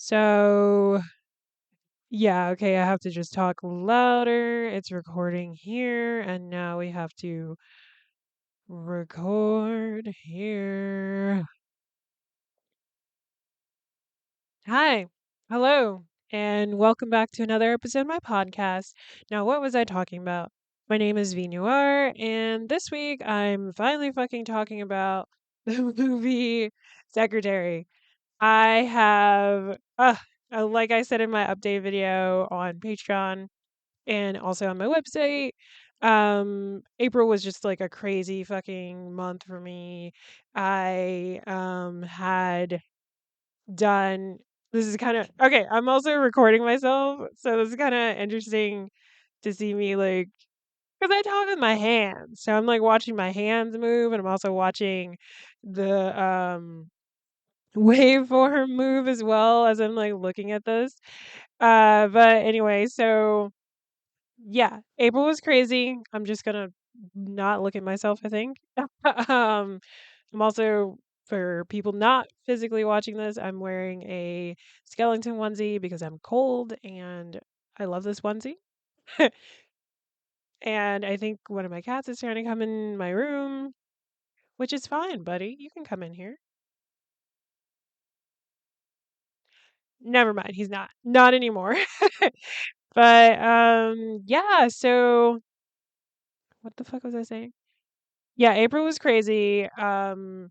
So, yeah, okay, I have to just talk louder. It's recording here, and now we have to record here. Hi, hello, and welcome back to another episode of my podcast. Now, what was I talking about? My name is V Noir, and this week I'm finally fucking talking about the movie Secretary. I have, like I said in my update video on Patreon, and also on my website. April was just like a crazy fucking month for me. I had done this is kind of okay. I'm also recording myself, so this is kind of interesting to see me like because I talk with my hands, so I'm like watching my hands move, and I'm also watching the waveform move as well as I'm like looking at this. But anyway, so yeah, April was crazy. I'm just gonna not look at myself, I think. I'm also, for people not physically watching this, I'm wearing a skeleton onesie because I'm cold and I love this onesie. And I think one of my cats is trying to come in my room, which is fine, buddy. You can come in here. Never mind, he's not. Not anymore. But yeah, so what the fuck was I saying? Yeah, April was crazy. I've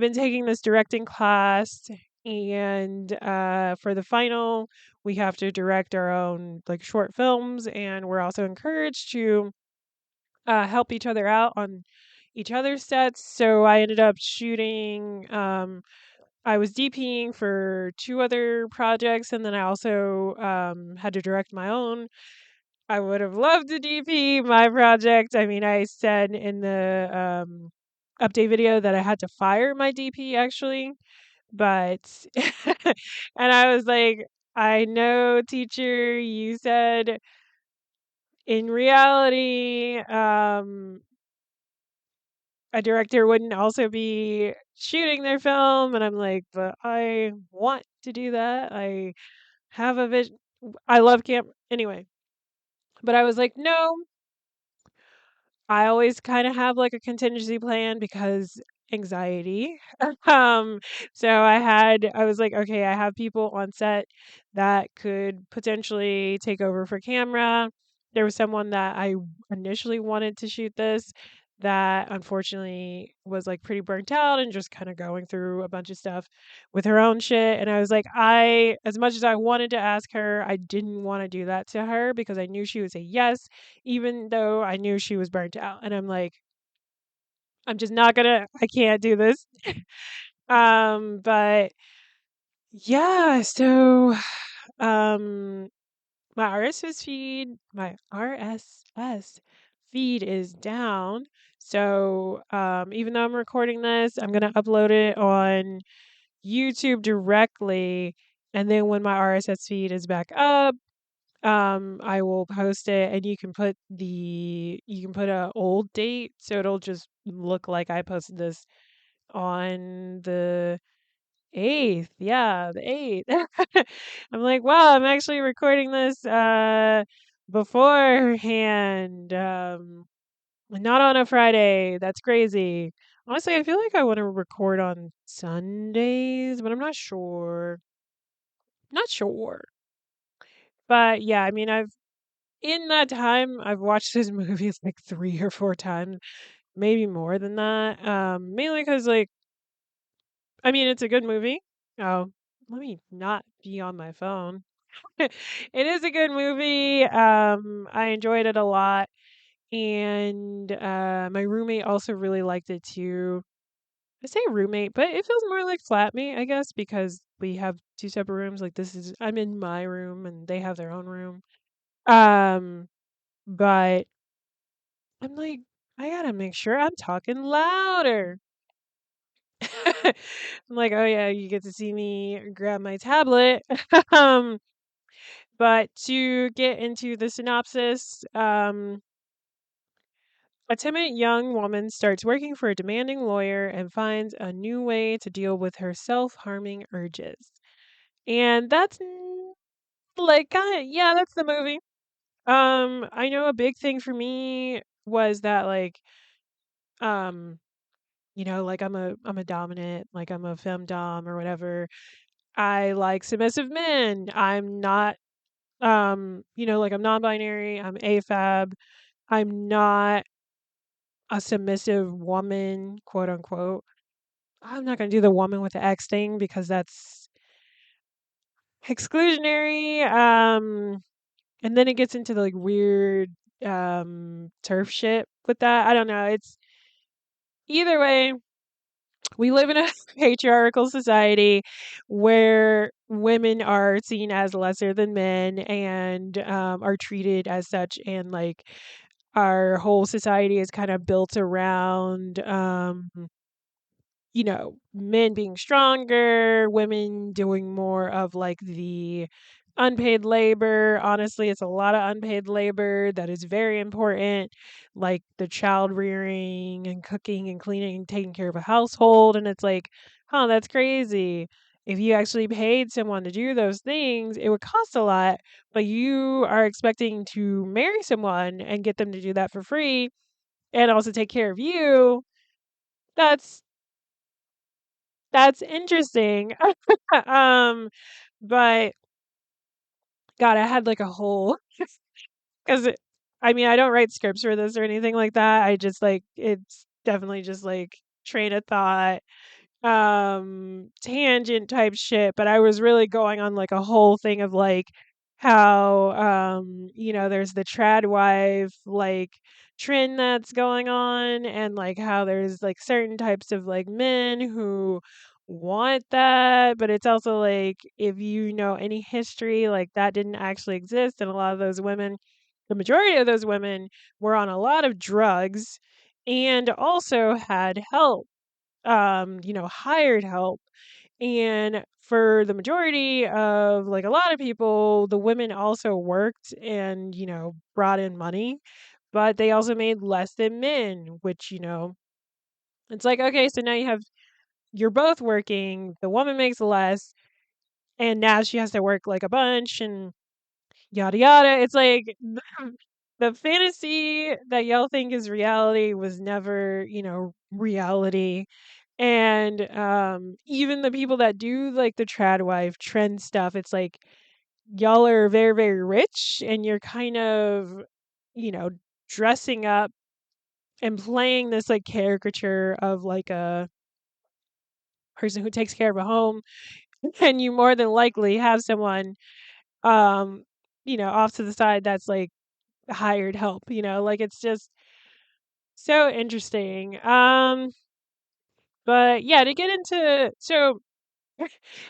been taking this directing class, and for the final, we have to direct our own like short films, and we're also encouraged to help each other out on each other's sets. So I ended up shooting. I was DPing for two other projects, and then I also had to direct my own. I would have loved to DP my project. I mean, I said in the update video that I had to fire my DP actually, but and I was like, I know, teacher, you said in reality, a director wouldn't also be shooting their film, and I'm like, but I want to do that. I have a vision. I love camp anyway. But I was like, no, I always kind of have like a contingency plan because anxiety. um, so I was like, okay, I have people on set that could potentially take over for camera. There was someone that I initially wanted to shoot this that unfortunately was like pretty burnt out and just kind of going through a bunch of stuff with her own shit. And I was like, as much as I wanted to ask her, I didn't want to do that to her because I knew she would say yes even though I knew she was burnt out. And I'm like, I'm just not gonna, I can't do this. But yeah, so um my RSS feed is down. So even though I'm recording this, I'm gonna upload it on YouTube directly. And then when my RSS feed is back up, I will post it, and you can put a old date, so it'll just look like I posted this on the 8th. Yeah, the 8th. I'm like, wow, I'm actually recording this beforehand. Not on a Friday. That's crazy. Honestly, I feel like I want to record on Sundays, but I'm not sure. Not sure. But yeah, I mean, I've in that time, I've watched this movie like 3 or 4 times, maybe more than that, mainly because like, I mean, it's a good movie. Oh, let me not be on my phone. It is a good movie, I enjoyed it a lot, and, my roommate also really liked it too. I say roommate, but it feels more like flatmate, I guess, because we have 2 separate rooms, like, I'm in my room, and they have their own room, um, but I'm like, I gotta make sure I'm talking louder. I'm like, oh yeah, you get to see me grab my tablet. um, but to get into the synopsis, a timid young woman starts working for a demanding lawyer and finds a new way to deal with her self harming urges. And that's like kinda yeah, that's the movie. I know a big thing for me was that like um like I'm a dominant, like I'm a femdom or whatever. I like submissive men. I'm not like I'm non-binary, I'm AFAB. I'm not a submissive woman, quote unquote. I'm not going to do the woman with the X thing because that's exclusionary. And then it gets into the, like weird turf shit with that. I don't know. It's either way, we live in a patriarchal society where women are seen as lesser than men and are treated as such, and like our whole society is kind of built around men being stronger, women doing more of like the unpaid labor. Honestly, it's a lot of unpaid labor that is very important, like the child rearing and cooking and cleaning and taking care of a household. And it's like, huh, that's crazy. If you actually paid someone to do those things, it would cost a lot, but you are expecting to marry someone and get them to do that for free and also take care of you. That's that's interesting. But God, I had like a whole because I mean, I don't write scripts for this or anything like that. I just like it's definitely just like train of thought, tangent type shit. But I was really going on like a whole thing of like how there's the trad wife like trend that's going on, and like how there's like certain types of like men who want that, but it's also like if you know any history, like that didn't actually exist, and a lot of those women, the majority of those women were on a lot of drugs and also had help, hired help. And for the majority of like a lot of people, the women also worked and, brought in money, but they also made less than men, which, it's like, okay, so now you're both working, the woman makes less, and now she has to work like a bunch and yada yada. It's like the fantasy that y'all think is reality was never, reality. And even the people that do like the trad wife trend stuff, it's like y'all are very, very rich and you're kind of, you know, dressing up and playing this like caricature of like a person who takes care of a home, and you more than likely have someone um off to the side that's like hired help, like it's just so interesting. But yeah, to get into so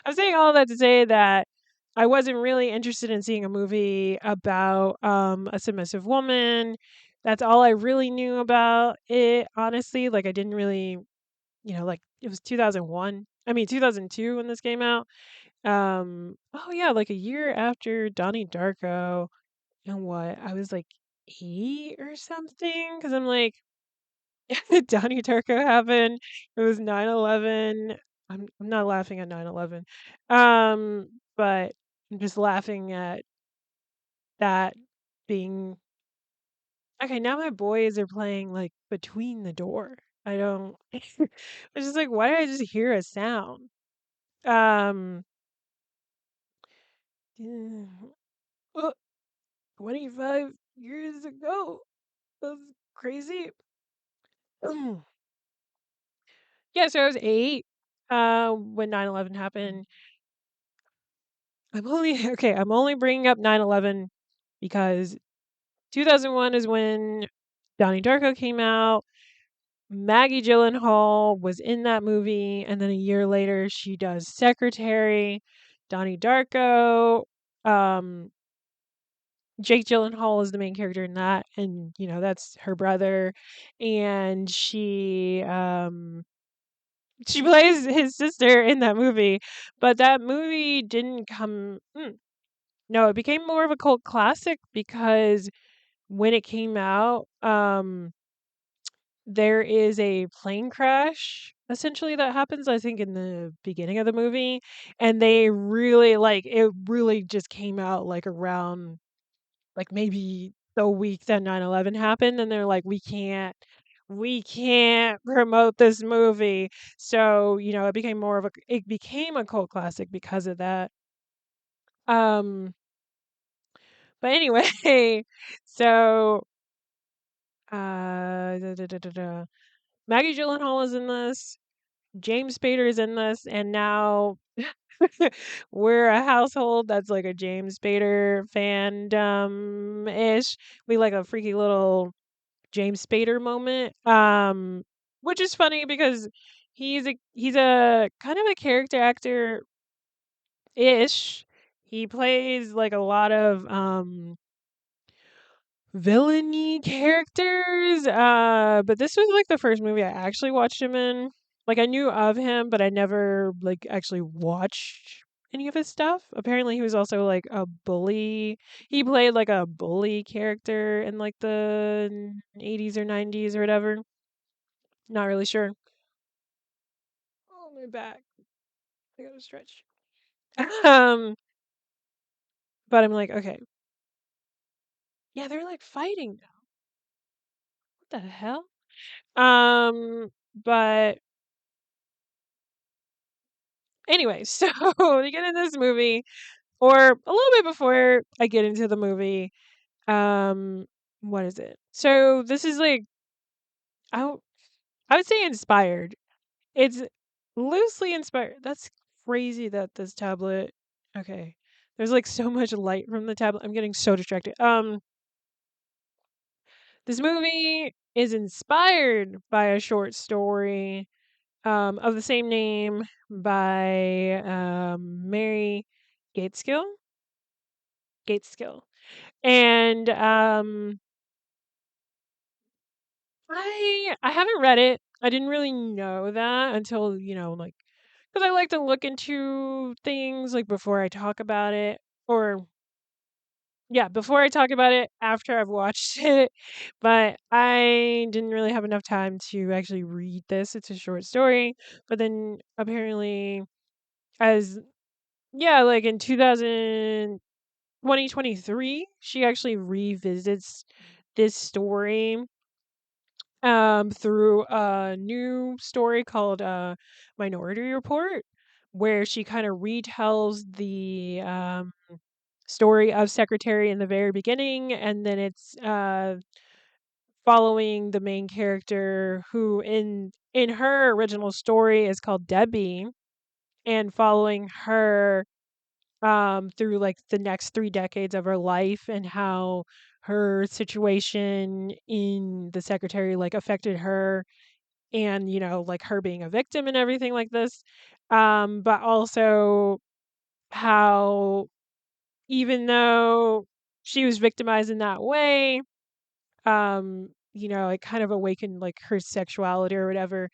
I'm saying all that to say that I wasn't really interested in seeing a movie about a submissive woman. That's all I really knew about it, honestly. Like I didn't really, like it was 2001. I mean 2002 when this came out. Oh yeah, like a year after Donnie Darko. And what? I was like 8 or something cuz I'm like Donnie Darko happened. It was 9/11. I'm not laughing at 9/11. But I'm just laughing at that being okay. Now my boys are playing like between the door. I don't. It's just like, why did I just hear a sound? Um, uh, 25 years ago. That's crazy. Yeah, so I was 8 when 9/11 happened. I'm only bringing up 9/11 because 2001 is when Donnie Darko came out. Maggie Gyllenhaal was in that movie, and then a year later she does Secretary. Donnie Darko, um, Jake Gyllenhaal is the main character in that, and that's her brother, and she plays his sister in that movie, but that movie didn't come. No, it became more of a cult classic because when it came out, there is a plane crash essentially that happens, I think, in the beginning of the movie, and they really like it really just came out like around like maybe the week that 9/11 happened, and they're like, we can't promote this movie. So, it became a cult classic because of that. Um, but anyway, so Maggie Gyllenhaal is in this. James Spader is in this, and now we're a household that's like a James Spader fandom ish. We like a freaky little James Spader moment, which is funny because he's a kind of a character actor ish. He plays like a lot of villainy characters. But this was like the first movie I actually watched him in. Like I knew of him, but I never like actually watched any of his stuff. Apparently he was also like a bully. He played like a bully character in like the 80s or 90s or whatever. Not really sure. Oh, my back. I gotta stretch. um, but I'm like, okay. Yeah, they're like fighting now. What the hell? But anyway, so to get in this movie, or a little bit before I get into the movie, um, what is it? So this is like I w- I would say inspired. It's loosely inspired. That's crazy that this tablet. Okay, there's like so much light from the tablet. I'm getting so distracted. This movie is inspired by a short story of the same name by Mary Gateskill. Gateskill. And I haven't read it. I didn't really know that until, like cuz I like to look into things like before I talk about it or yeah, before I talk about it after I've watched it. But I didn't really have enough time to actually read this. It's a short story, but then apparently as yeah, like in 2023, she actually revisits this story through a new story called Minority Report, where she kind of retells the story of Secretary in the very beginning, and then it's following the main character who in her original story is called Debbie, and following her through like the next 3 decades of her life and how her situation in the secretary like affected her and like her being a victim and everything like this, but also how even though she was victimized in that way, it kind of awakened like her sexuality or whatever.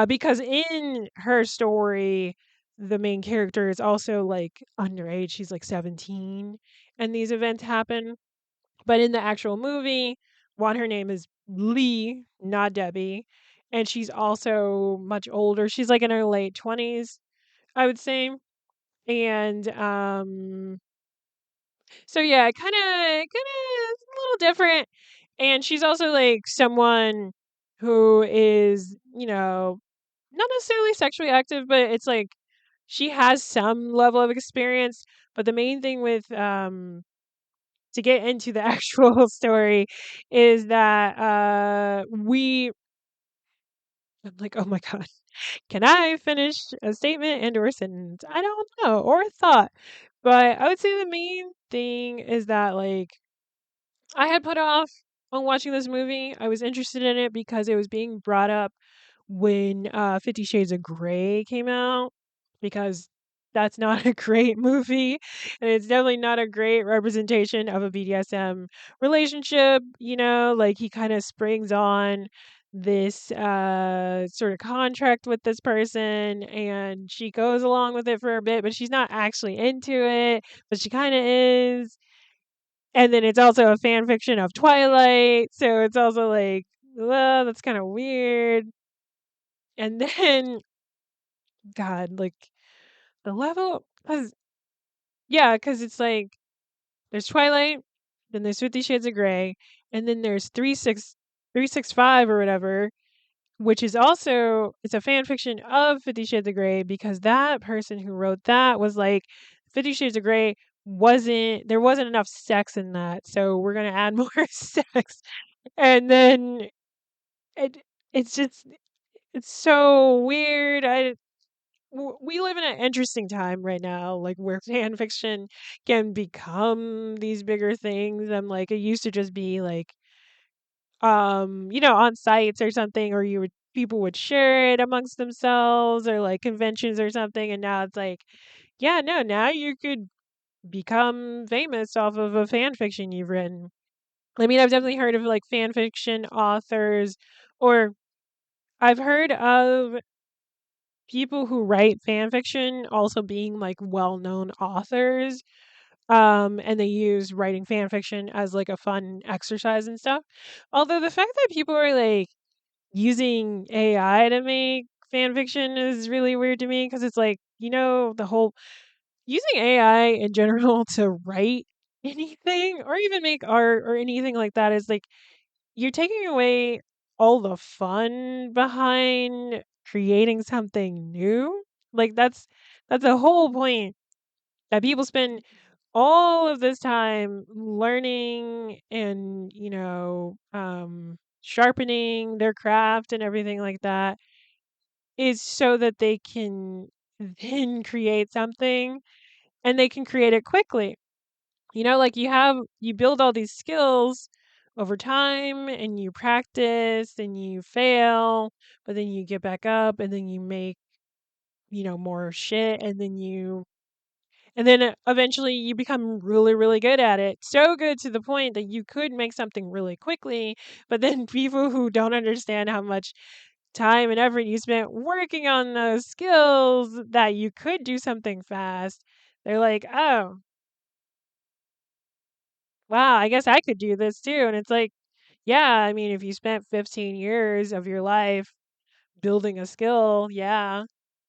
Because in her story, the main character is also like underage. She's like 17 and these events happen. But in the actual movie, one, her name is Lee, not Debbie. And she's also much older. She's like in her late 20s, I would say. And so yeah, kind of a little different. And she's also like someone who is, not necessarily sexually active, but it's like she has some level of experience. But the main thing with to get into the actual story is that I'm like, oh my god, can I finish a statement and or a sentence? I don't know, or a thought. But I would say the main thing is that like I had put off on watching this movie. I was interested in it because it was being brought up when 50 Shades of Grey came out, because that's not a great movie, and it's definitely not a great representation of a BDSM relationship. Like he kind of springs on this sort of contract with this person, and she goes along with it for a bit, but she's not actually into it, but she kind of is. And then it's also a fan fiction of Twilight, so it's also like, well, that's kind of weird. And then, God, like the level, cause yeah, cause it's like there's Twilight, then there's 50 Shades of Grey, and then there's 365 or whatever, which is also it's a fan fiction of 50 Shades of Grey because that person who wrote that was like 50 Shades of Grey wasn't there wasn't enough sex in that, so we're gonna add more sex. And then it it's just it's so weird. We live in an interesting time right now, like where fan fiction can become these bigger things. I'm like, it used to just be like, on sites or something, or people would share it amongst themselves or like conventions or something, and now it's like, yeah, no, now you could become famous off of a fan fiction you've written. I mean, I've definitely heard of like fan fiction authors, or I've heard of people who write fan fiction also being like well-known authors, and they use writing fan fiction as like a fun exercise and stuff. Although the fact that people are like using AI to make fan fiction is really weird to me because it's like, the whole using AI in general to write anything or even make art or anything like that is like you're taking away all the fun behind creating something new. Like that's the whole point that people spend all of this time learning and, sharpening their craft and everything like that is so that they can then create something and they can create it quickly. Like you build all these skills over time and you practice and you fail, but then you get back up and then you make, more shit and then eventually you become really, really good at it. So good to the point that you could make something really quickly, but then people who don't understand how much time and effort you spent working on those skills that you could do something fast, they're like, "Oh, wow, I guess I could do this too." And it's like, yeah, I mean, if you spent 15 years of your life building a skill, yeah.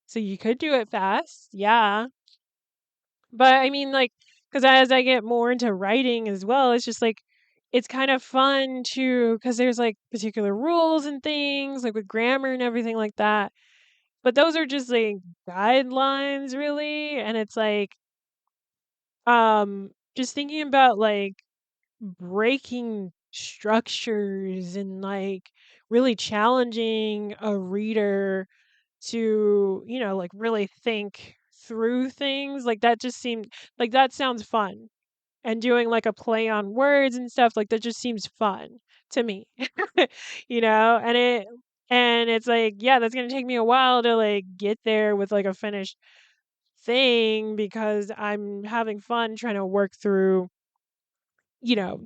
So you could do it fast, yeah. But I mean, like, because as I get more into writing as well, it's just like, it's kind of fun to, because there's like particular rules and things, like with grammar and everything like that. But those are just like guidelines, really. And it's like, just thinking about like breaking structures and like really challenging a reader to, like really think through things. Like that just seemed like that sounds fun. And doing like a play on words and stuff like that just seems fun to me. And it's like, yeah, that's going to take me a while to like get there with like a finished thing because I'm having fun trying to work through,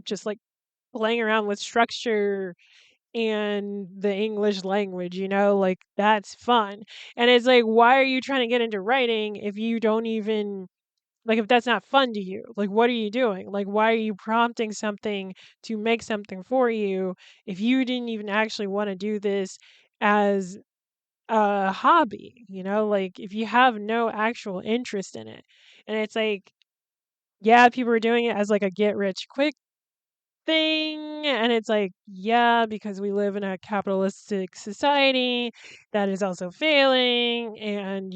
just like playing around with structure and the English language, like that's fun. And it's like, why are you trying to get into writing if you don't even like if that's not fun to you? Like what are you doing? Like why are you prompting something to make something for you if you didn't even actually want to do this as a hobby, like if you have no actual interest in it. And it's like, yeah, people are doing it as like a get rich quick thing. And it's like, yeah, because we live in a capitalistic society that is also failing. And,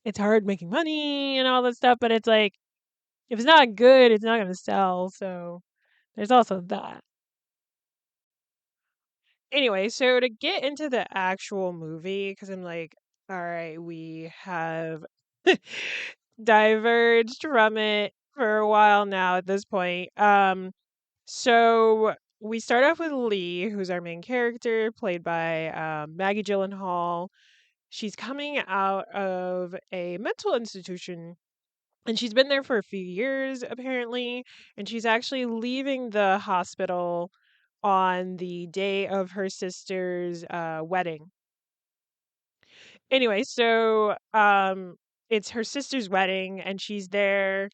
it's hard making money and all that stuff. But it's like, if it's not good, it's not going to sell. So there's also that. Anyway, so to get into the actual movie, because I'm like, all right, we have diverged from it for a while now at this point. So we start off with Lee, who's our main character, played by Maggie Gyllenhaal. She's coming out of a mental institution, and she's been there for a few years, apparently. And she's actually leaving the hospital on the day of her sister's wedding. Anyway, so it's her sister's wedding, and she's there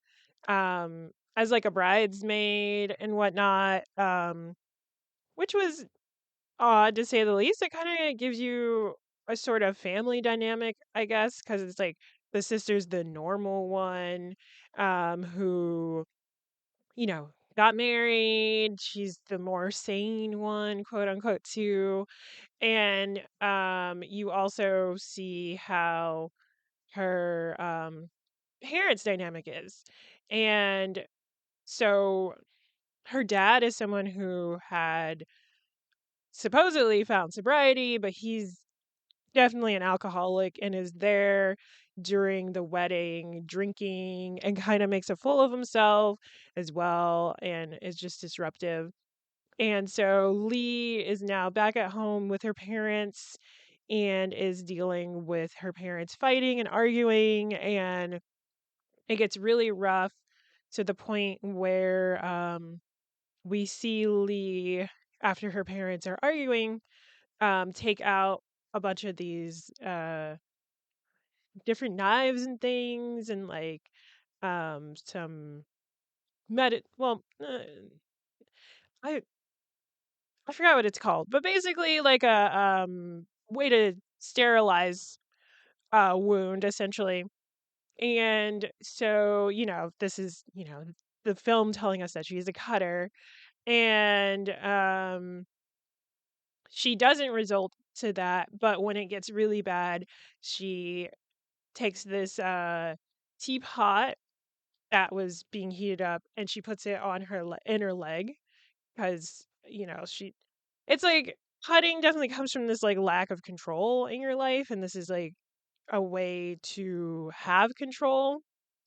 as like a bridesmaid and whatnot. Which was odd to say the least. It kind of gives you a sort of family dynamic, I guess, because it's like the sister's the normal one, who, got married. She's the more sane one, quote unquote, too. And you also see how her parents' dynamic is. And so her dad is someone who had supposedly found sobriety, but he's definitely an alcoholic and is there during the wedding drinking and kind of makes a fool of himself as well and is just disruptive. And so Lee is now back at home with her parents and is dealing with her parents fighting and arguing, and it gets really rough to the point where we see Lee, after her parents are arguing, take out a bunch of these different knives and things, and like some I I forgot what it's called, but basically like a way to sterilize a wound essentially. And so, this is, the film telling us that she's a cutter, and she doesn't result to that, but when it gets really bad, she takes this teapot that was being heated up and she puts it on her inner leg because, she it's like cutting definitely comes from this like lack of control in your life, and this is like a way to have control.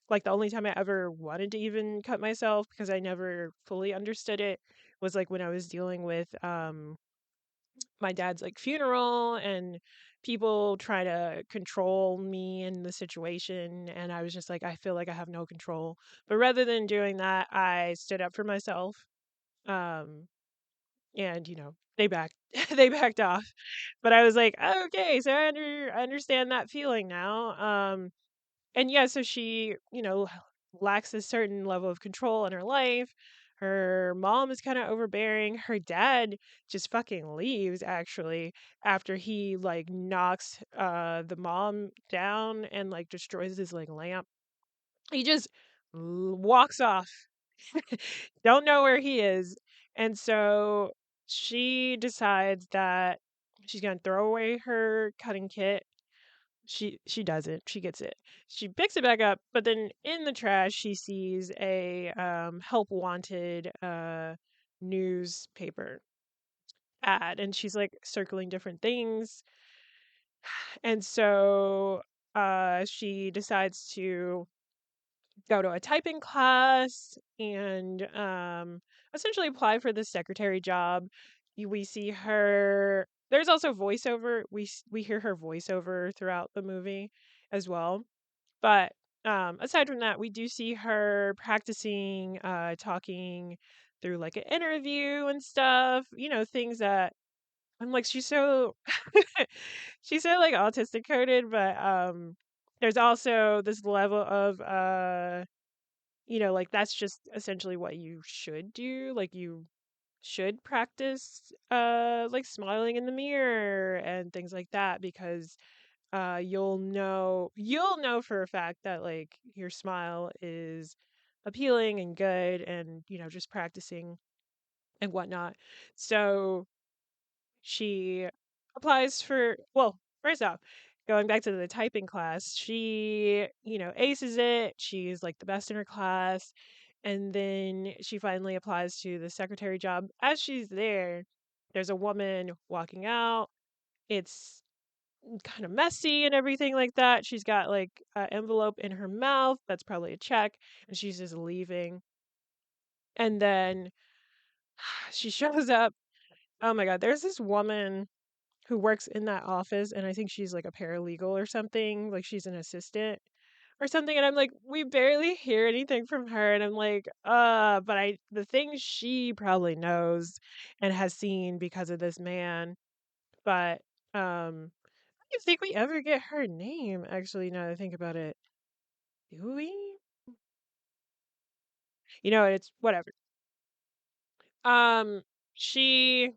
Like the only time I ever wanted to even cut myself because I never fully understood it was like when I was dealing with my dad's like funeral, and people try to control me in the situation, and I was just like, I feel like I have no control. But rather than doing that, I stood up for myself. Um and they backed they backed off. But I was like, okay, so I understand that feeling now. And yeah, so she, lacks a certain level of control in her life. Her mom is kind of overbearing. Her dad just fucking leaves actually after he like knocks the mom down and like destroys his like lamp. He just walks off. Don't know where he is. And so she decides that she's going to throw away her cutting kit. She doesn't. She gets it. She picks it back up, but then in the trash she sees a help wanted newspaper ad, and she's like circling different things. And so she decides to go to a typing class and essentially apply for the secretary job. We see her. There's also voiceover. We hear her voiceover throughout the movie as well. But aside from that, we do see her practicing talking through like an interview and stuff. Things that I'm like, she's so like autistic coded, but there's also this level of like that's just essentially what you should do. Like you should practice like smiling in the mirror and things like that, because you'll know for a fact that like your smile is appealing and good, and just practicing and whatnot. So she applies for, well, first off, going back to the typing class, she, aces it. She's like the best in her class. And then she finally applies to the secretary job. As she's there, there's a woman walking out. It's kind of messy and everything like that. She's got like an envelope in her mouth. That's probably a check. And she's just leaving. And then she shows up. Oh my God, there's this woman who works in that office, and I think she's like a paralegal or something, like she's an assistant or something, and I'm like, we barely hear anything from her, and I'm like, but the things she probably knows and has seen because of this man. But I don't think we ever get her name, actually, now that I think about it. Do we? It's whatever. Um she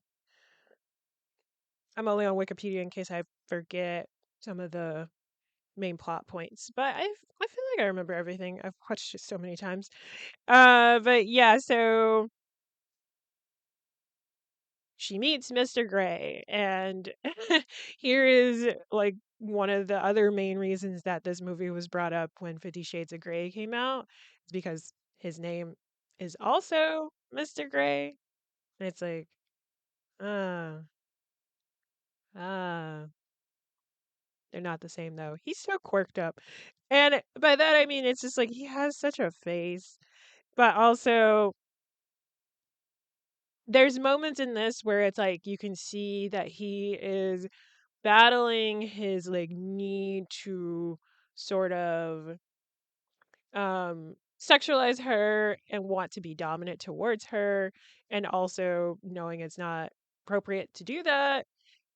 I'm only on Wikipedia in case I forget some of the main plot points. But I feel like I remember everything. I've watched it so many times. But yeah, so she meets Mr. Gray, and here is like one of the other main reasons that this movie was brought up when 50 Shades of Grey came out is because his name is also Mr. Gray. And it's like, ah, ah, they're not the same though. He's so quirked up. And by that I mean it's just like he has such a face, but also there's moments in this where it's like you can see that he is battling his like need to sort of sexualize her and want to be dominant towards her, and also knowing it's not appropriate to do that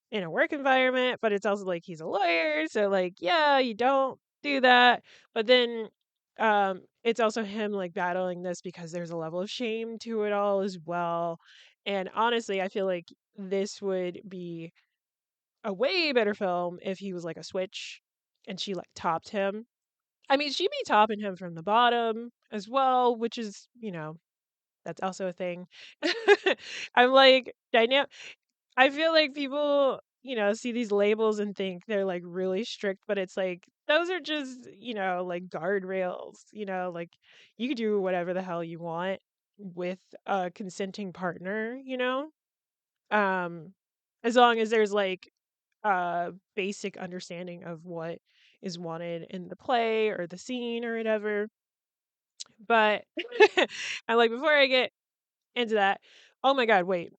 in a work environment, but it's also like he's a lawyer, so like yeah, you don't do that. But then it's also him like battling this because there's a level of shame to it all as well. And honestly, I feel like this would be a way better film if he was like a switch and she like topped him. I mean, she'd be topping him from the bottom as well, which is, that's also a thing. I'm like, I feel like people, see these labels and think they're like really strict, but it's like, those are just, like guardrails, like you could do whatever the hell you want with a consenting partner, um, as long as there's like basic understanding of what is wanted in the play or the scene or whatever. But I like before I get into that, oh my god, wait.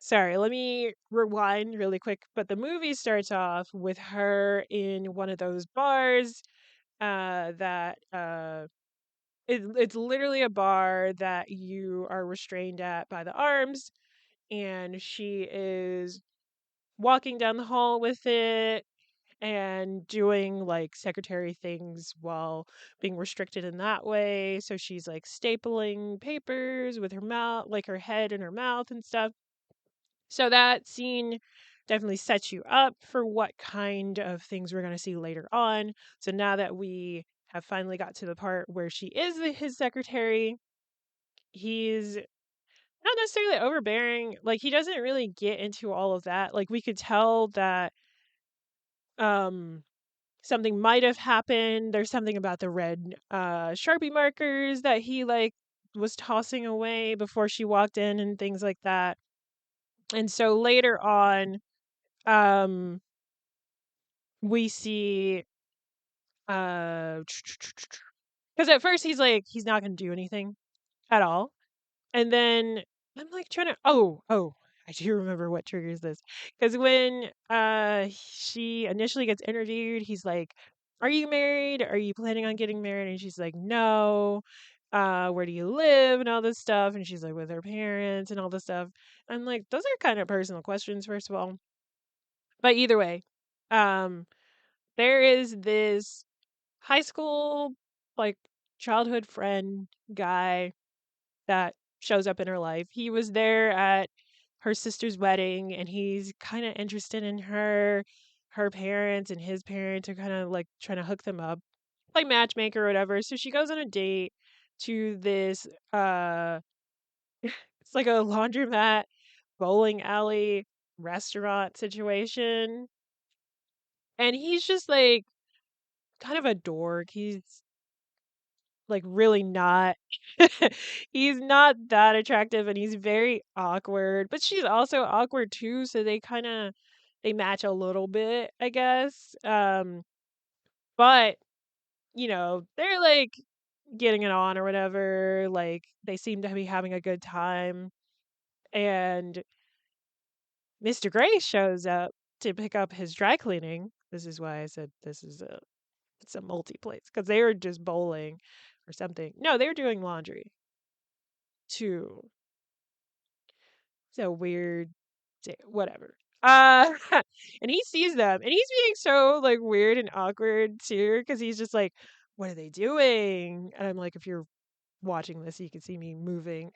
Sorry, let me rewind really quick. But the movie starts off with her in one of those bars that it's literally a bar that you are restrained at by the arms, and she is walking down the hall with it and doing like secretary things while being restricted in that way. So she's like stapling papers with her mouth, like her head in her mouth and stuff. So that scene definitely sets you up for what kind of things we're going to see later on. So now that we have finally got to the part where she is his secretary, he's not necessarily overbearing. Like he doesn't really get into all of that. Like we could tell that um something might have happened. There's something about the red Sharpie markers that he like was tossing away before she walked in and things like that. And so later on, um we see because at first he's like he's not going to do anything at all. And then I'm like trying to oh, I do remember what triggers this. Cuz when she initially gets interviewed, he's like, "Are you married? Are you planning on getting married?" And she's like, "No." Where do you live and all this stuff? And she's like with her parents and all this stuff. I'm like, those are kind of personal questions, first of all. But either way, um, there is this high school like childhood friend guy that shows up in her life. He was there at her sister's wedding and he's kind of interested in her. Her parents and his parents are kind of like trying to hook them up, like matchmaker or whatever. So she goes on a date to this it's like a laundromat, bowling alley, restaurant situation. And he's just like kind of a dork. He's like really not he's not that attractive and he's very awkward, but she's also awkward too, so they match a little bit, I guess. But they're like getting it on or whatever, like they seem to be having a good time. And Mr. Gray shows up to pick up his dry cleaning. This is why I said it's a multi place because they were just bowling or something. No, they were doing laundry too. So weird, whatever. And he sees them, and he's being so like weird and awkward too, because he's just like, "What are they doing?" And I'm like, if you're watching this, you can see me moving,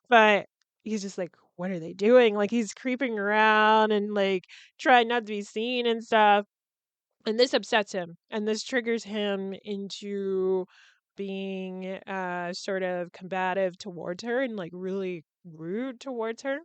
but he's just like, what are they doing? Like he's creeping around and like trying not to be seen and stuff. And this upsets him, and this triggers him into being sort of combative towards her and like really rude towards her,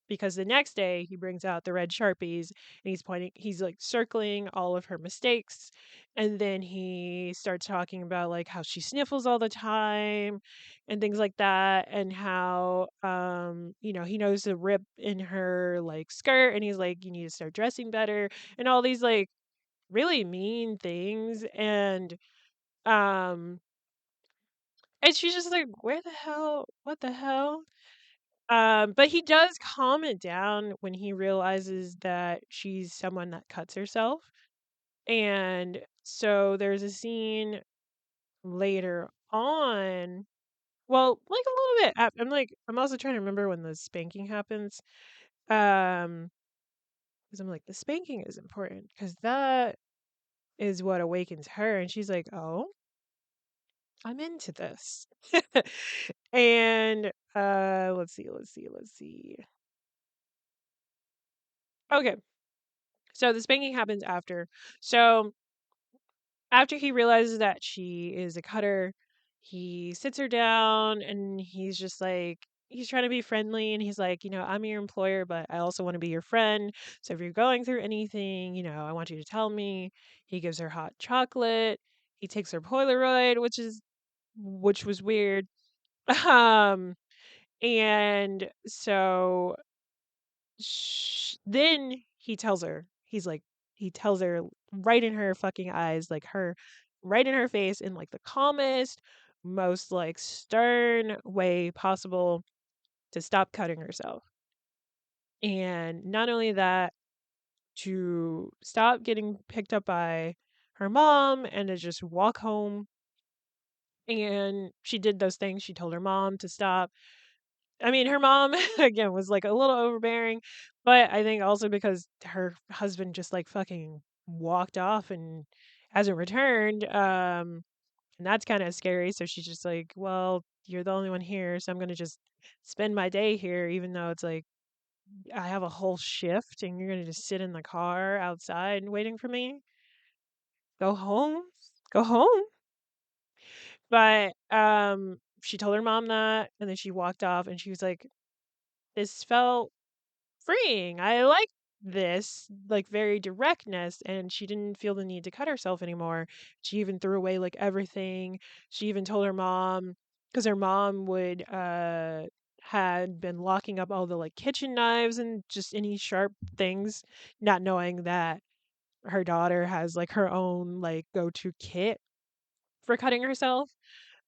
because the next day he brings out the red sharpies and he's like circling all of her mistakes, and then he starts talking about like how she sniffles all the time and things like that, and how he knows the rip in her like skirt, and he's like, you need to start dressing better, and all these like really mean things. Um and she's just like, where the hell, what the hell. But he does calm it down when he realizes that she's someone that cuts herself. And so there's a scene later on. Well, like a little bit. I'm also trying to remember when the spanking happens. Um, because I'm like, the spanking is important because that is what awakens her. And she's like, oh, I'm into this. And let's see. Okay. So the spanking happens after. So after he realizes that she is a cutter, he sits her down and he's just like, he's trying to be friendly, and he's like, I'm your employer, but I also want to be your friend. So if you're going through anything, I want you to tell me. He gives her hot chocolate. He takes her Polaroid, which was weird. Um and so then he tells her right in her fucking eyes, like her right in her face, in like the calmest, most like stern way possible, to stop cutting herself. And not only that, to stop getting picked up by her mom and to just walk home. And she did those things. She told her mom to stop. I mean, her mom again was like a little overbearing, but I think also because her husband just like fucking walked off and hasn't returned. And that's kind of scary. So she's just like, well, you're the only one here, so I'm gonna just spend my day here, even though it's like I have a whole shift, and you're gonna just sit in the car outside and waiting for me. Go home, go home. But she told her mom that, and then she walked off, and she was like, this felt freeing. I like this, like, very directness, and she didn't feel the need to cut herself anymore. She even threw away like everything. She even told her mom, because her mom would had been locking up all the like kitchen knives and just any sharp things, not knowing that her daughter has like her own like go-to kit for cutting herself.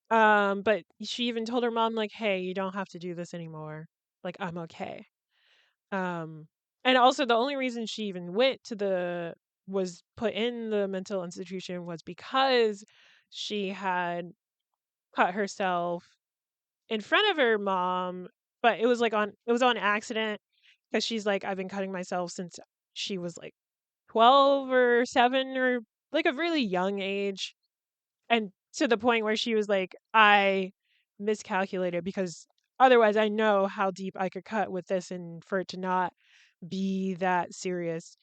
But she even told her mom like, "Hey, you don't have to do this anymore. Like, I'm okay." Um, and also the only reason she even went to the was put in the mental institution was because she had cut herself in front of her mom, but it was on accident, because she's like, I've been cutting myself since she was like 12 or 7, or like a really young age, and to the point where she was like, I miscalculated, because otherwise I know how deep I could cut with this and for it to not be that serious.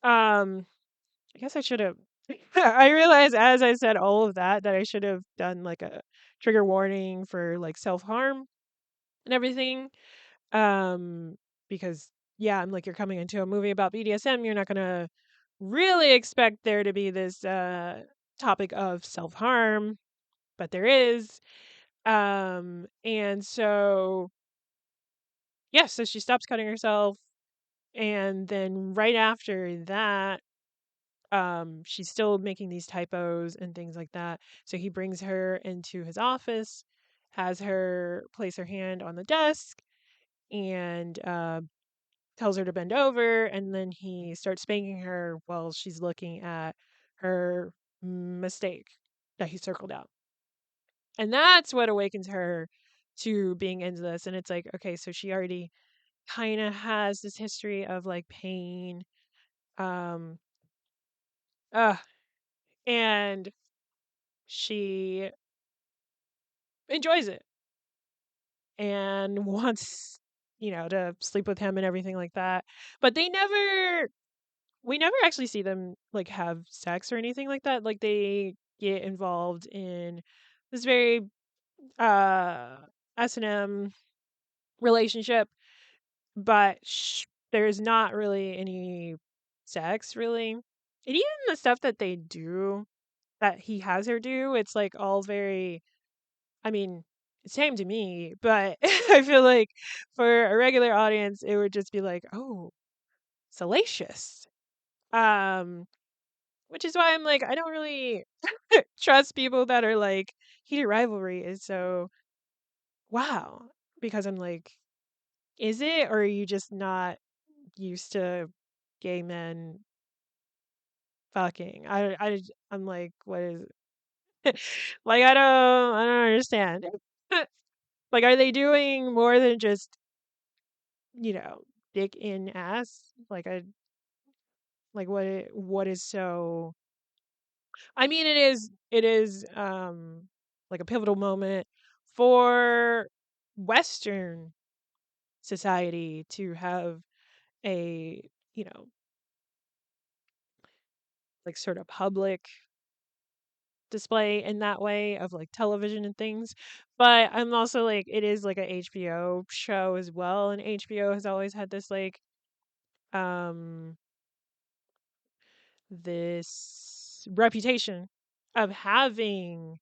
Um, I guess I should have. I realized as I said all of that I should have done like a trigger warning for like self harm and everything. Um, because yeah, I'm like, you're coming into a movie about BDSM, you're not gonna really expect there to be this topic of self harm, but there is. And so yeah, so she stops cutting herself, and then right after that, she's still making these typos and things like that. So he brings her into his office, has her place her hand on the desk, and tells her to bend over, and then he starts spanking her while she's looking at her mistake that he circled out. And that's what awakens her to being into this. And it's like, okay, so she already kind of has this history of like pain. Um, uh, and she enjoys it and wants. to sleep with him and everything like that. But we never actually see them like have sex or anything like that. Like they get involved in this very uh S&M relationship, but there's not really any sex really. And even the stuff that they do that he has her do, it's like all very, I mean, same to me, but I feel like for a regular audience, it would just be like, oh, salacious. Um, which is why I'm like, I don't really trust people that are like, heated rivalry is so wow. Because I'm like, is it, or are you just not used to gay men fucking? I'm like, what is like I don't understand. Like, are they doing more than just, you know, dick in ass? Like what is so, I mean it is like a pivotal moment for Western society to have a, you know, like sort of public display in that way of like television and things. But I'm also like, it is like a HBO show as well, and HBO has always had this like um this reputation of having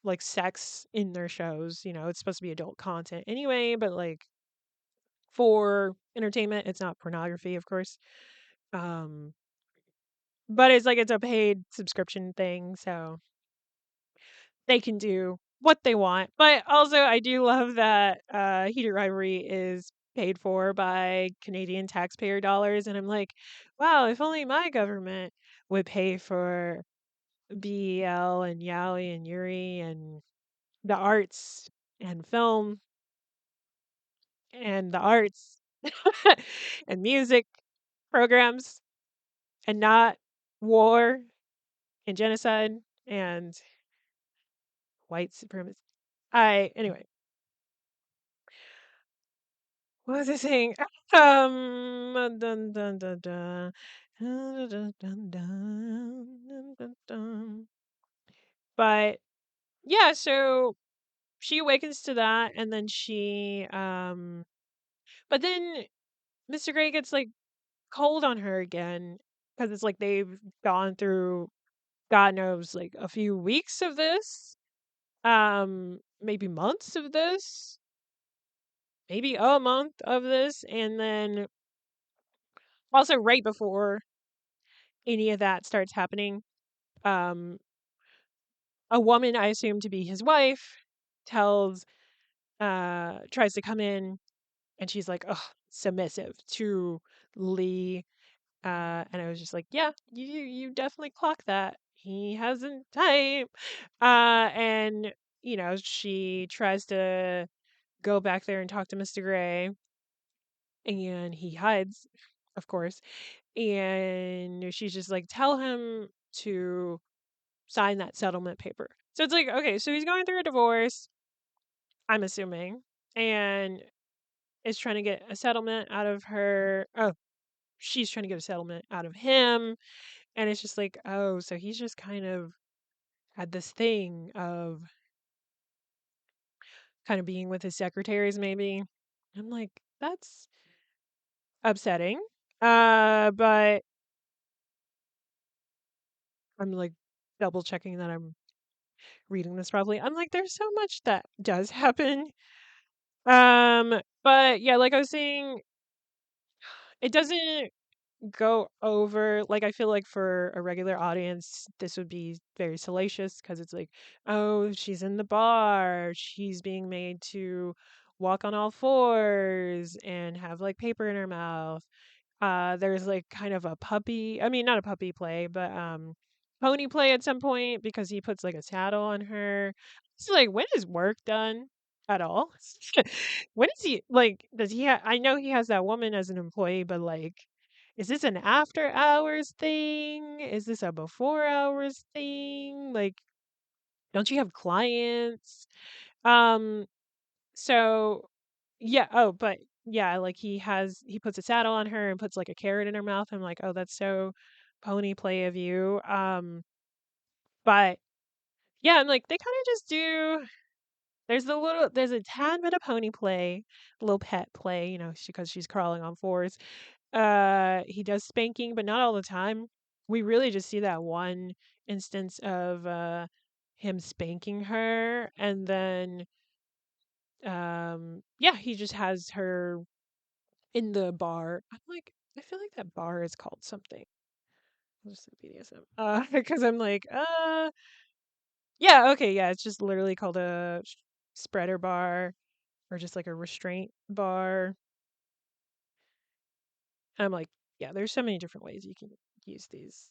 like sex in their shows. It's supposed to be adult content anyway, but like for entertainment, it's not pornography, of course. Um but it's like it's a paid subscription thing, so they can do what they want. But also I do love that Heated Rivalry is paid for by Canadian taxpayer dollars, and I'm like, wow, if only my government would pay for BEL and Yowie and Yuri and the arts and film and the arts and music programs, and not war and genocide and white supremacy. Anyway, what was I saying? Dun, dun, dun, dun. Dun, dun, dun, dun, dun, dun. But yeah, so she awakens to that, and then but then Mr. Gray gets like cold on her again, because it's like they've gone through, God knows, like a few weeks of this, maybe months of this, maybe a month of this, and then also right before any of that starts happening, um, a woman I assume to be his wife tells, tries to come in, and she's like, oh, submissive to Lee. And I was just like, yeah, you definitely clock that. He hasn't time. And she tries to go back there and talk to Mr. Gray, and he hides, of course. And she's just like, tell him to sign that settlement paper. So it's like, okay, so he's going through a divorce, I'm assuming, and is trying to get a settlement out of her. Oh, she's trying to get a settlement out of him. And it's just like, oh, so he's just kind of had this thing of kind of being with his secretaries, maybe. I'm like, that's upsetting. But I'm like double checking that I'm reading this properly. I'm like, there's so much that does happen. But yeah, like I was saying, it doesn't go over, like, I feel like for a regular audience this would be very salacious, because it's like, oh, she's in the bar, she's being made to walk on all fours and have like paper in her mouth. There's like kind of a puppy, I mean, not a puppy play, but pony play at some point, because he puts like a saddle on her. It's like, when is work done at all? When is he, like, does he I know he has that woman as an employee, but like, is this an after hours thing? Is this a before hours thing? Like, don't you have clients? Um, so Yeah, oh, but yeah, like he puts a saddle on her and puts like a carrot in her mouth. I'm like, "Oh, that's so pony play of you." But yeah, and like they kind of just do there's a tad bit of pony play, a little pet play, because she's crawling on fours. He does spanking, but not all the time. We really just see that one instance of him spanking her, and then yeah, he just has her in the bar. I'm like, I feel like that bar is called something. I'll just say BDSM. Because I'm like, yeah, okay, yeah, it's just literally called a spreader bar or just like a restraint bar. And I'm like, yeah, there's so many different ways you can use these.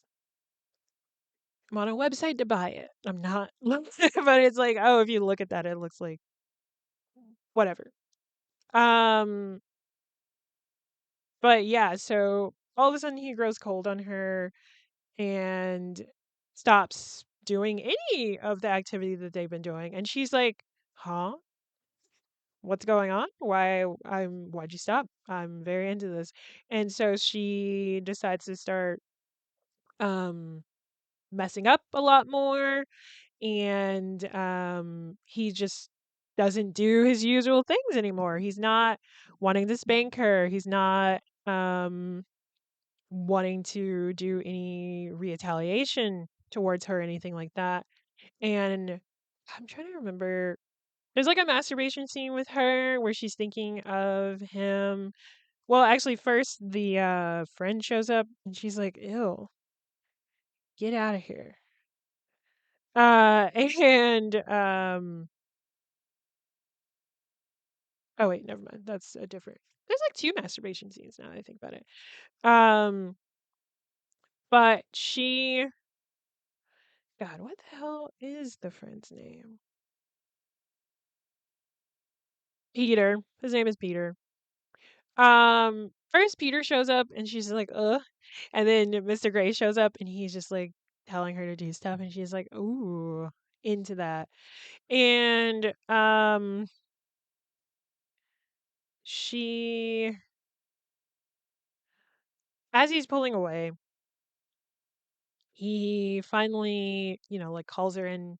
I'm on a website to buy it. I'm not, but it's like, oh, if you look at that, it looks like whatever. Um, but yeah, so all of a sudden he grows cold on her and stops doing any of the activity that they've been doing. And she's like, huh? What's going on? Why'd you stop? I'm very into this. And so she decides to start um messing up a lot more, and he just doesn't do his usual things anymore. He's not wanting to spank her. He's not wanting to do any retaliation towards her, anything like that. And I'm trying to remember. There's like a masturbation scene with her where she's thinking of him. Well, actually, first the friend shows up and she's like, "Ew, get out of here." And oh wait, never mind. That's a different. There's like two masturbation scenes now that I think about it. Um, but God, what the hell is the friend's name? Peter. His name is Peter. First Peter shows up and she's like, ugh. And then Mr. Gray shows up and he's just like telling her to do stuff and she's like, ooh, into that. And she as he's pulling away, he finally, like calls her in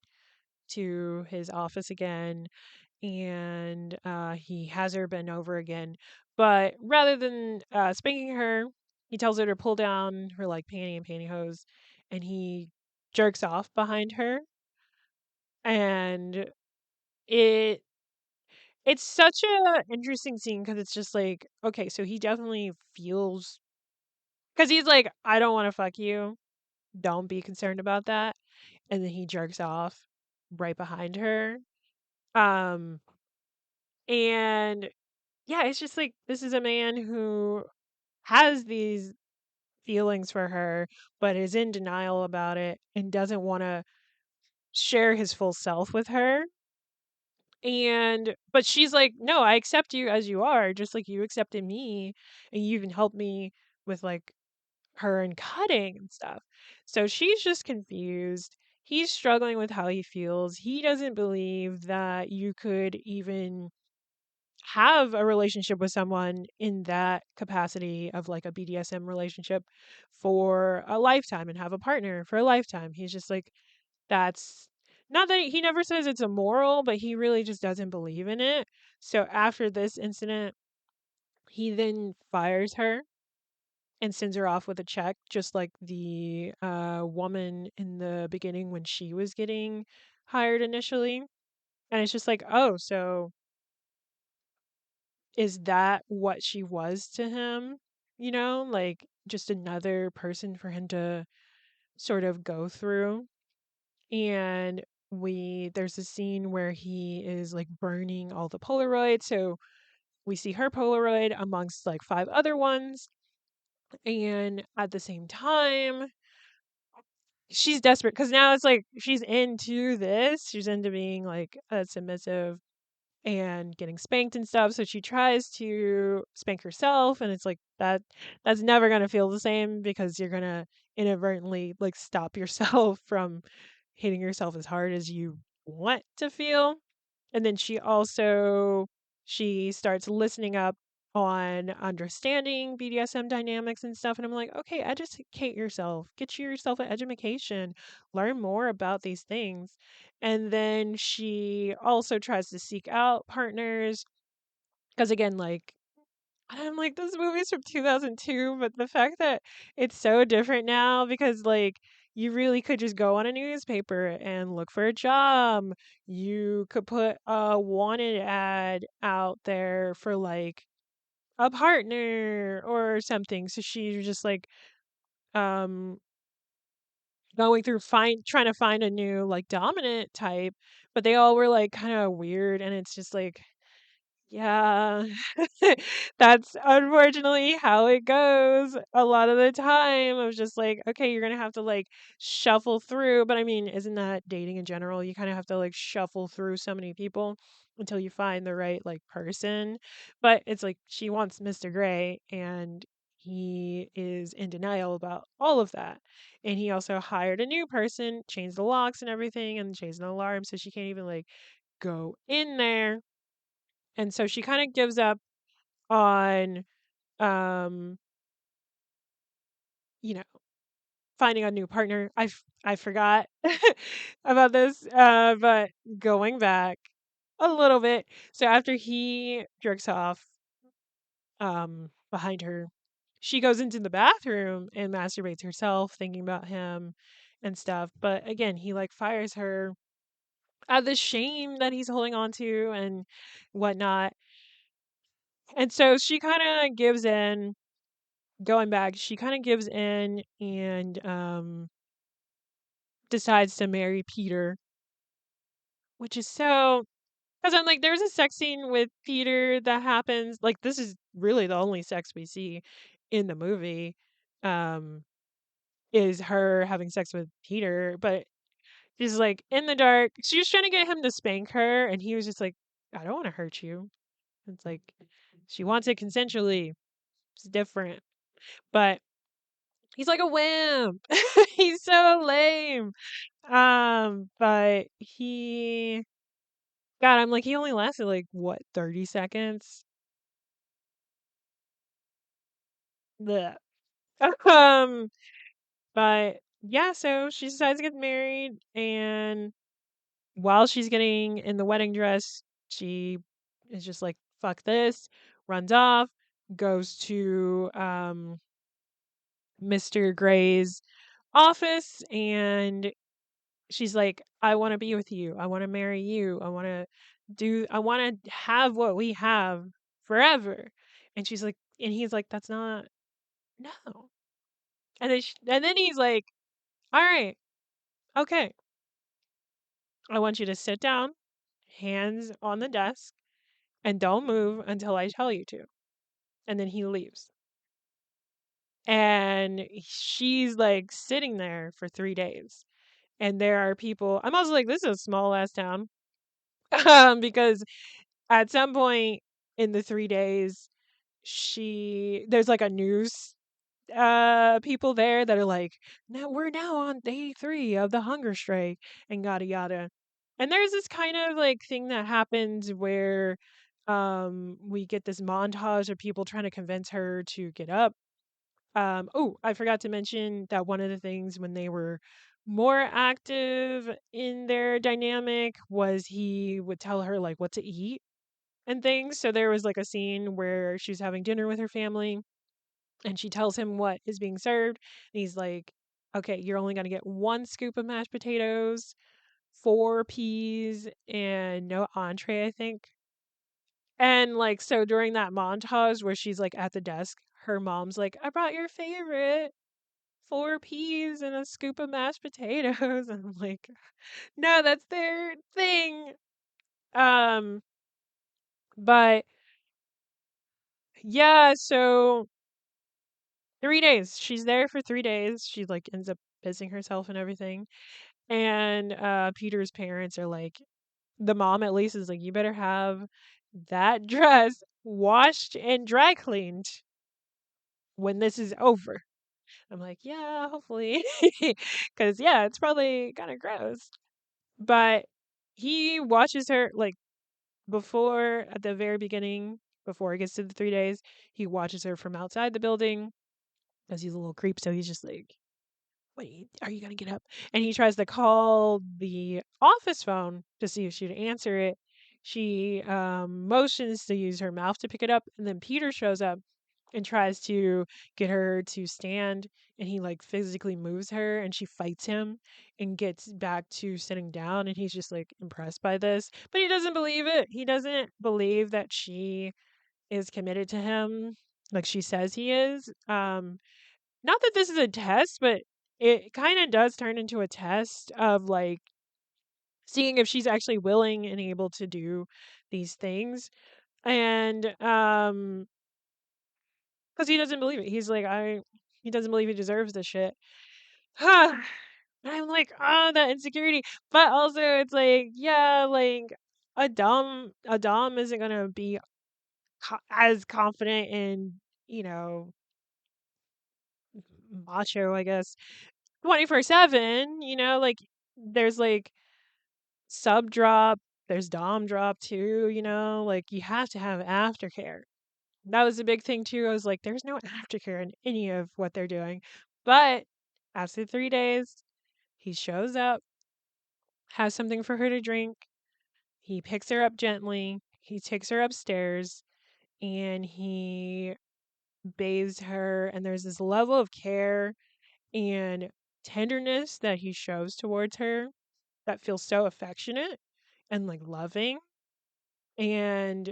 to his office again and he has her bend over again. But rather than spanking her, he tells her to pull down her like panty and pantyhose, and he jerks off behind her. And it it's such a interesting scene because it's just like, okay, so he definitely feels because he's like, I don't want to fuck you. Don't be concerned about that. And then he jerks off right behind her. Um, and yeah, it's just like this is a man who has these feelings for her, but is in denial about it and doesn't want to share his full self with her. And but she's like, "No, I accept you as you are, just like you accepted me, and you even helped me with like her and cutting and stuff." So she's just confused. He's struggling with how he feels. He doesn't believe that you could even have a relationship with someone in that capacity of like a BDSM relationship for a lifetime and have a partner for a lifetime. He's just like, that's not that he never says it's immoral, but he really just doesn't believe in it. So after this incident, he then fires her and sends her off with a check, just like the woman in the beginning when she was getting hired initially. And it's just like, oh, so is that what she was to him? Like just another person for him to sort of go through. And there's a scene where he is like burning all the Polaroids. So we see her Polaroid amongst like five other ones. And at the same time, she's desperate because now it's like she's into this. She's into being like a submissive and getting spanked and stuff. So she tries to spank herself, and it's like that's never gonna feel the same because you're gonna inadvertently like stop yourself from hitting yourself as hard as you want to feel. And then she also she starts listening up on understanding BDSM dynamics and stuff. And I'm like, okay, educate yourself, get yourself an education, learn more about these things. And then she also tries to seek out partners because, again, like, I'm like, this movie's from 2002, but the fact that it's so different now because, like, you really could just go on a newspaper and look for a job. You could put a wanted ad out there for, like, a partner or something. So she's just like, um, going through trying to find a new, like, dominant type, but they all were, like, kind of weird. And it's just like, yeah, that's unfortunately how it goes a lot of the time. I was just like, okay, you're gonna have to, like, shuffle through. But I mean, isn't that dating in general? You kind of have to, like, shuffle through so many people until you find the right, like, person. But it's like she wants Mr. Gray, and he is in denial about all of that. And he also hired a new person, changed the locks and everything, and changed the alarm, so she can't even, like, go in there. And so she kind of gives up on, um, you know, finding a new partner. I forgot about this, but going back a little bit. So after he jerks off, behind her, she goes into the bathroom and masturbates herself, thinking about him and stuff. But again, he, like, fires her out of the shame that he's holding on to and whatnot. And so she kind of gives in. Going back, she kind of gives in and decides to marry Peter, which is so, because I'm like, there's a sex scene with Peter that happens. Like, this is really the only sex we see in the movie, um, is her having sex with Peter. But she's like in the dark. She was trying to get him to spank her, and he was just like, I don't want to hurt you. It's like she wants it consensually. It's different. But he's like a wimp. He's so lame. But God, I'm like, he only lasted, like, what, 30 seconds? Blech. Um, but yeah, so she decides to get married, and while she's getting in the wedding dress, she is just like, fuck this, runs off, goes to Mr. Gray's office, and she's like, I want to be with you. I want to marry you. I want to have what we have forever. And she's like, and he's like, that's not, no. And then he's like, all right, okay. I want you to sit down, hands on the desk, and don't move until I tell you to. And then he leaves. And she's like sitting there for 3 days. And there are people, I'm also like, this is a small ass town. Because at some point in the 3 days, there's like a news people there that are like, now we're now on day 3 of the hunger strike and yada yada. And there's this kind of like thing that happens where we get this montage of people trying to convince her to get up. Oh, I forgot to mention that one of the things when they were more active in their dynamic was he would tell her like what to eat and things. So there was like a scene where she's having dinner with her family and she tells him what is being served. And he's like, okay, you're only going to get 1 scoop of mashed potatoes, 4 peas, and no entree, I think. And like, so during that montage where she's like at the desk, her mom's like, I brought your favorite 4 peas and a scoop of mashed potatoes. And I'm like, no, that's their thing. Um, but yeah, so 3 days. She's there for 3 days. She like ends up pissing herself and everything. And Peter's parents are like, the mom at least is like, you better have that dress washed and dry cleaned when this is over. I'm like, yeah, hopefully. Because, yeah, it's probably kind of gross. But he watches her, like, before at the very beginning, before he gets to the 3 days, he watches her from outside the building because he's a little creep. So he's just like, "Wait, are you gonna get up?" And he tries to call the office phone to see if she'd answer it. She motions to use her mouth to pick it up, and then Peter shows up and tries to get her to stand, and he like physically moves her, and she fights him and gets back to sitting down, and he's just like impressed by this, but he doesn't believe it. He doesn't believe that she is committed to him like she says he is. Not that this is a test, but it kind of does turn into a test of like seeing if she's actually willing and able to do these things. And cuz he doesn't believe it. He's like he doesn't believe he deserves this shit. And I'm like, "Oh, that insecurity." But also it's like, yeah, like a dom isn't going to be as confident and, you know, macho, I guess, 24/7, like there's like sub drop, there's dom drop too, like you have to have aftercare. That was a big thing too. I was like, there's no aftercare in any of what they're doing. But after 3 days, he shows up, has something for her to drink, he picks her up gently, he takes her upstairs, and he bathes her, and there's this level of care and tenderness that he shows towards her that feels so affectionate and like loving. And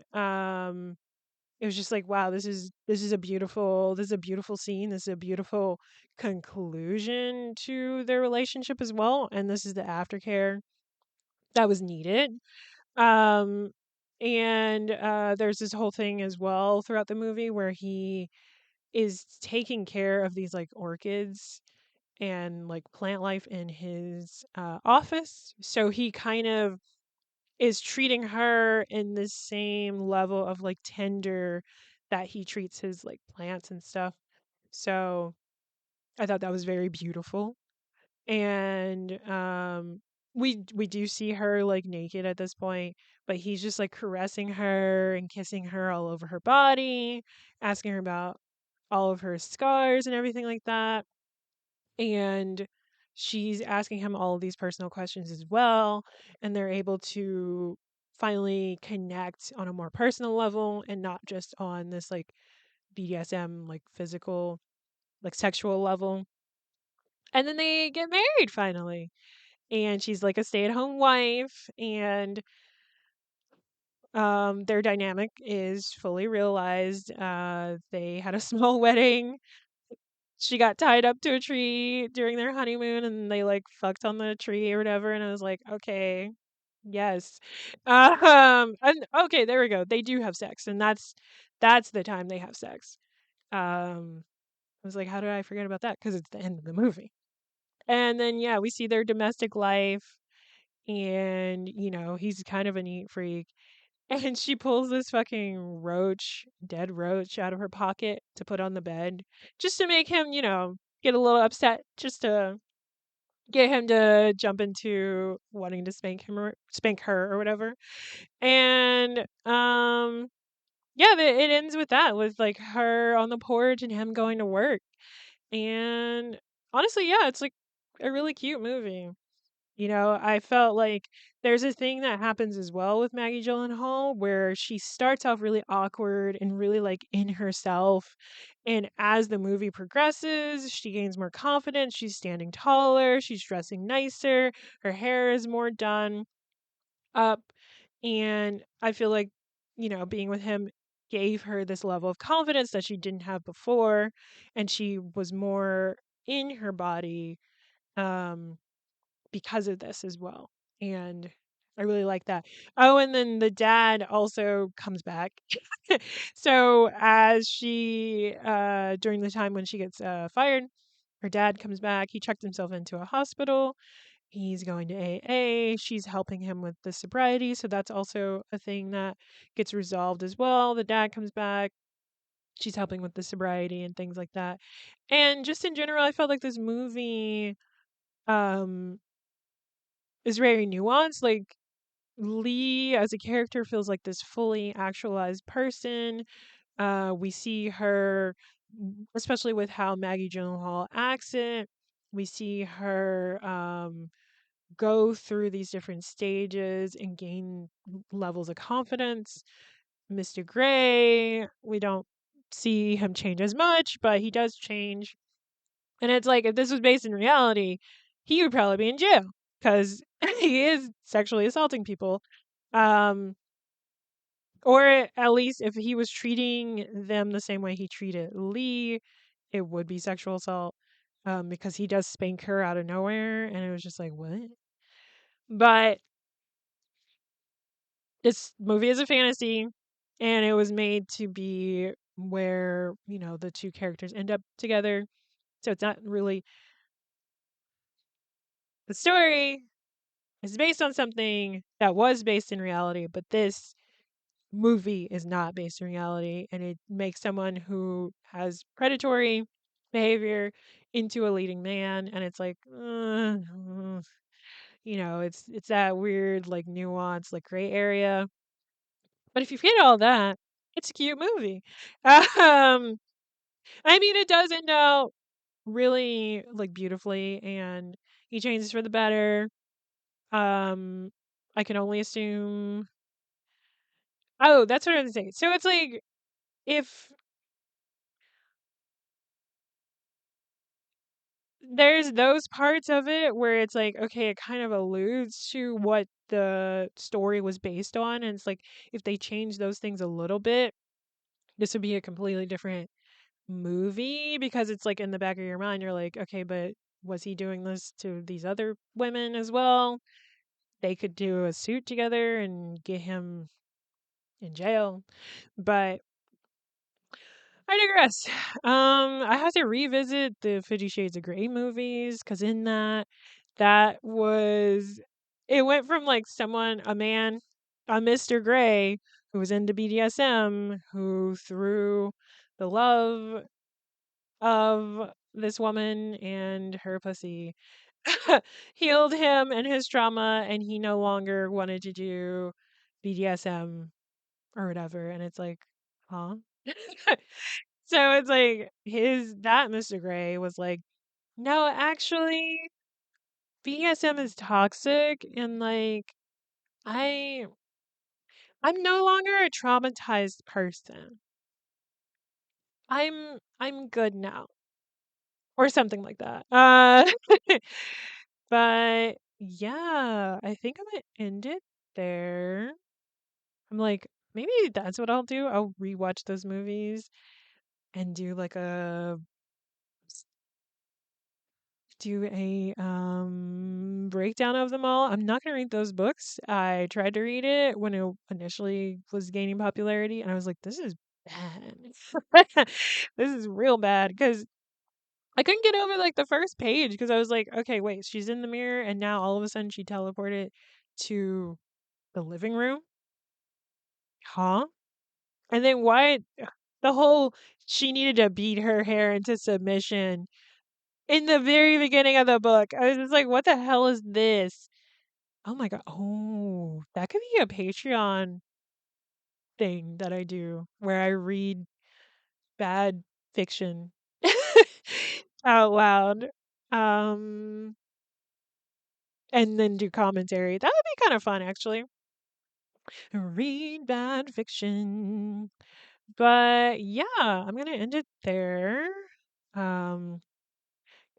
it was just like, wow, this is a beautiful scene. This is a beautiful conclusion to their relationship as well. And this is the aftercare that was needed. Um and there's this whole thing as well throughout the movie where he is taking care of these like orchids and like plant life in his office. So he kind of is treating her in the same level of like tender that he treats his like plants and stuff. So I thought that was very beautiful. And we do see her like naked at this point, but he's just like caressing her and kissing her all over her body, asking her about all of her scars and everything like that. And she's asking him all of these personal questions as well, and they're able to finally connect on a more personal level and not just on this like BDSM like physical like sexual level. And then they get married finally, and she's like a stay-at-home wife, and their dynamic is fully realized. They had a small wedding. She got tied up to a tree during their honeymoon, and they like fucked on the tree or whatever, and I was like, "Okay. Yes." And okay, there we go. They do have sex, and that's the time they have sex. I was like, "How did I forget about that?" Because it's the end of the movie. And then yeah, we see their domestic life, and he's kind of a neat freak. And she pulls this fucking dead roach out of her pocket to put on the bed just to make him, get a little upset, just to get him to jump into wanting to spank her or whatever. And yeah, it ends with that, with like her on the porch and him going to work. And honestly, yeah, it's like a really cute movie. I felt like there's a thing that happens as well with Maggie Gyllenhaal where she starts off really awkward and really like in herself. And as the movie progresses, she gains more confidence. She's standing taller. She's dressing nicer. Her hair is more done up. And I feel like, being with him gave her this level of confidence that she didn't have before. And she was more in her body. Um, because of this as well. And I really like that. Oh, and then the dad also comes back. So as she during the time when she gets fired, her dad comes back. He checked himself into a hospital. He's going to AA. She's helping him with the sobriety, so that's also a thing that gets resolved as well. The dad comes back. She's helping with the sobriety and things like that. And just in general, I felt like this movie um is very nuanced. Like Lee as a character feels like this fully actualized person. We see her, especially with how Maggie Gyllenhaal acts it. We see her go through these different stages and gain levels of confidence. Mr. Gray, we don't see him change as much, but he does change. And it's like if this was based in reality, he would probably be in jail because he is sexually assaulting people. Um, or at least if he was treating them the same way he treated Lee, it would be sexual assault. Because he does spank her out of nowhere, and it was just like, what? But this movie is a fantasy, and it was made to be where, the two characters end up together. So it's not really the story is based on something that was based in reality, but this movie is not based in reality, and it makes someone who has predatory behavior into a leading man, and it's like, it's that weird, like, nuance, like, gray area. But if you get all that, it's a cute movie. Um, I mean, it does end out really, like, beautifully, and he changes for the better. Um, I can only assume. Oh, that's what I was saying. So it's like if there's those parts of it where it's like, okay, it kind of alludes to what the story was based on, and it's like if they change those things a little bit, this would be a completely different movie because it's like in the back of your mind, you're like, okay, but was he doing this to these other women as well? They could do a suit together and get him in jail. But I digress. I have to revisit the 50 Shades of Grey movies because in that was it went from like a man, a Mr. Grey who was into BDSM, who through the love of this woman and her pussy healed him and his trauma, and he no longer wanted to do BDSM or whatever. And it's like, huh? So it's like that Mr. Gray was like, no, actually, BDSM is toxic, and like I I'm no longer a traumatized person. I'm good now. Or something like that. But yeah, I think I'm gonna end it there. I'm like, maybe that's what I'll do. I'll rewatch those movies and do a breakdown of them all. I'm not gonna read those books. I tried to read it when it initially was gaining popularity, and I was like, this is bad. This is real bad because I couldn't get over like the first page because I was like, okay, wait, she's in the mirror, and now all of a sudden she teleported to the living room, huh? And then why the whole she needed to beat her hair into submission in the very beginning of the book. I was just like, what the hell is this? Oh my god. Oh, that could be a Patreon thing that I do where I read bad fiction out loud. Um and then do commentary. That would be kind of fun actually. Read bad fiction. But yeah, I'm going to end it there. Um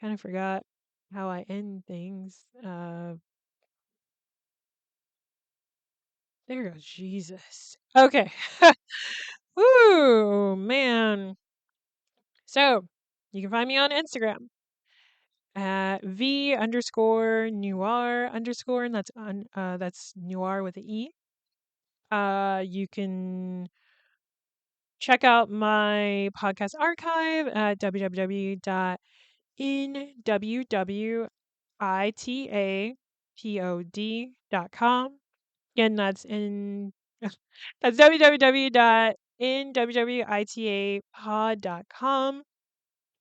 kind of forgot how I end things. There goes Jesus. Okay. Ooh, man. So you can find me on Instagram at V underscore noir underscore, and that's noir with an E. You can check out my podcast archive at www.nwwitapod.com. Again, that's www.nwwitapod.com.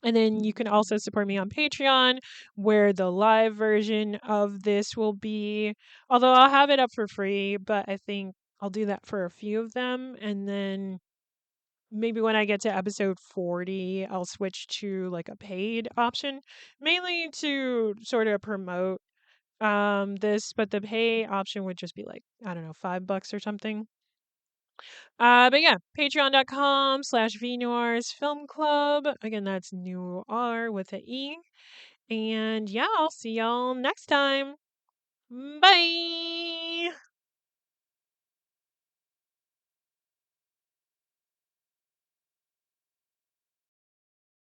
And then you can also support me on Patreon, where the live version of this will be. Although I'll have it up for free, but I think I'll do that for a few of them. And then maybe when I get to episode 40, I'll switch to like a paid option, mainly to sort of promote this, but the pay option would just be like, I don't know, $5 or something. But yeah, patreon.com/vnoirs film club. Again, that's noir with a E. And yeah, I'll see y'all next time. Bye.